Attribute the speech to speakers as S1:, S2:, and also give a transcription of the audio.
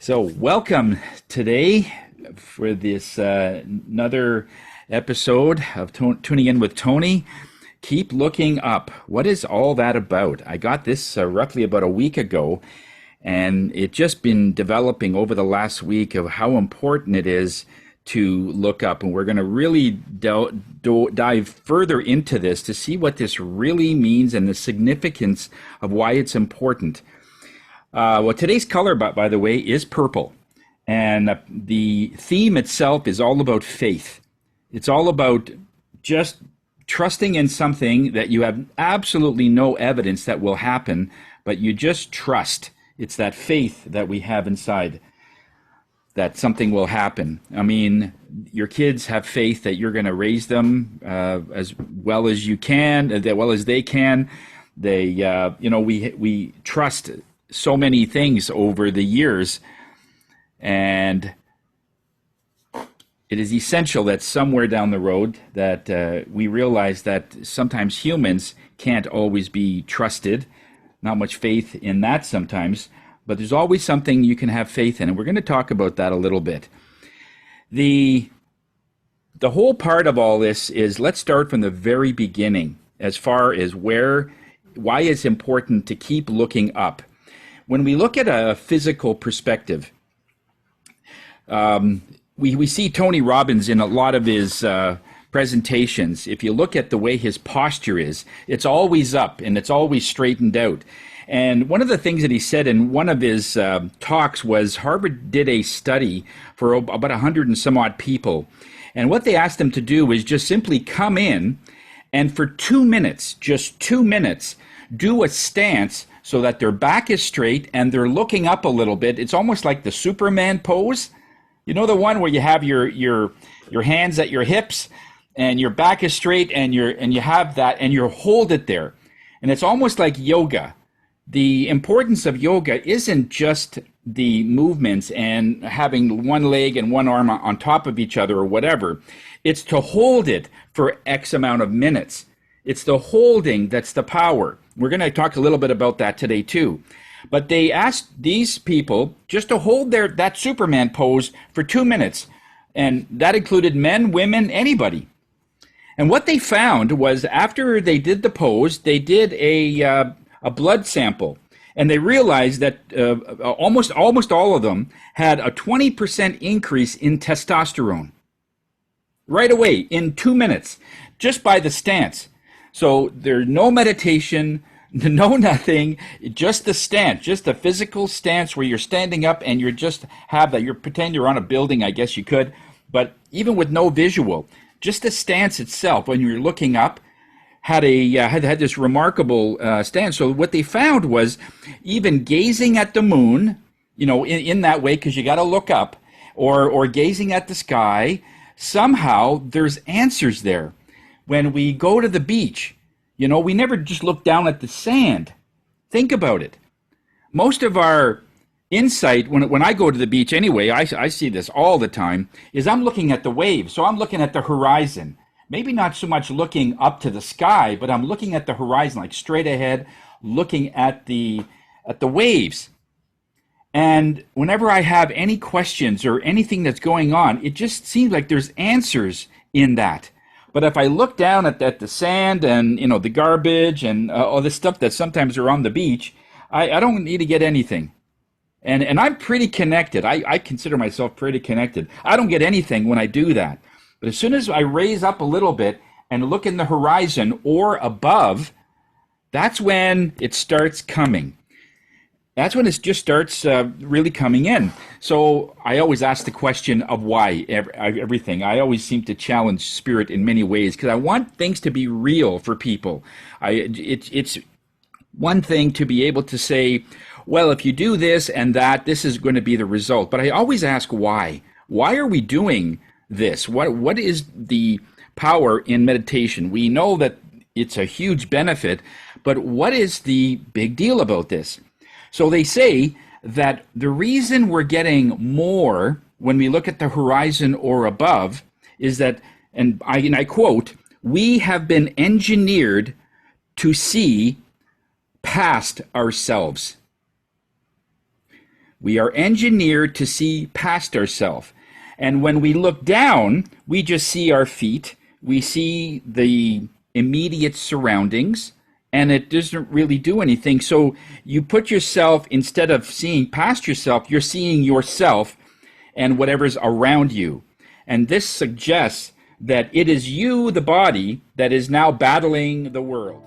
S1: So, welcome today for this another episode of Tuning In with Tony. Keep looking up. What is all that about? I got this roughly about a week ago, and it just been developing over the last week of how important it is to look up. And we're going to really dive further into this to see what this really means and the significance of why it's important. Well, today's color, by the way, is purple. And the theme itself is all about faith. It's all about just trusting in something that you have absolutely no evidence that will happen, but you just trust. It's that faith that we have inside that something will happen. I mean, your kids have faith that you're going to raise them as well as you can, as well as they can. We trust so many things over the years, and it is essential that somewhere down the road that we realize that sometimes humans can't always be trusted. Not much faith in that sometimes, but there's always something you can have faith in, and we're going to talk about that a little bit. The whole part of all this is, let's start from the very beginning as far as why it's important to keep looking up. When we look at a physical perspective, we see Tony Robbins in a lot of his presentations. If you look at the way his posture is, it's always up and it's always straightened out. And one of the things that he said in one of his talks was Harvard did a study for about 100 and some odd people. And what they asked them to do was just simply come in and for 2 minutes, just 2 minutes, do a stance so that their back is straight and they're looking up a little bit. It's almost like the Superman pose. You know, the one where you have your hands at your hips and your back is straight and you have that and you hold it there. And it's almost like yoga. The importance of yoga isn't just the movements and having one leg and one arm on top of each other or whatever. It's to hold it for X amount of minutes. It's the holding that's the power. We're going to talk a little bit about that today too. But they asked these people just to hold that Superman pose for 2 minutes. And that included men, women, anybody. And what they found was after they did the pose, they did a blood sample. And they realized that almost all of them had a 20% increase in testosterone. Right away, in 2 minutes, just by the stance. So there's no meditation, no nothing, just the stance, just the physical stance where you're standing up and you just have that. You pretend you're on a building, I guess you could, but even with no visual, just the stance itself when you're looking up had this remarkable stance. So what they found was even gazing at the moon, in that way, because you got to look up, or gazing at the sky, somehow there's answers there. When we go to the beach, we never just look down at the sand. Think about it. Most of our insight, when I go to the beach anyway, I see this all the time, is I'm looking at the waves. So I'm looking at the horizon. Maybe not so much looking up to the sky, but I'm looking at the horizon, like straight ahead, looking at the waves. And whenever I have any questions or anything that's going on, it just seems like there's answers in that. But if I look down at the sand and, the garbage and all this stuff that sometimes are on the beach, I don't need to get anything. And I'm pretty connected. I consider myself pretty connected. I don't get anything when I do that. But as soon as I raise up a little bit and look in the horizon or above, that's when it starts coming. That's when it just starts really coming in. So I always ask the question of why everything. I always seem to challenge spirit in many ways because I want things to be real for people. It's one thing to be able to say, well, if you do this and that, this is going to be the result. But I always ask why. Why are we doing this? What is the power in meditation? We know that it's a huge benefit, but what is the big deal about this? So they say that the reason we're getting more when we look at the horizon or above is that, and I quote, we have been engineered to see past ourselves. We are engineered to see past ourselves. And when we look down, we just see our feet. We see the immediate surroundings, and it doesn't really do anything. So you put yourself, instead of seeing past yourself, you're seeing yourself and whatever's around you. And this suggests that it is you, the body, that is now battling the world.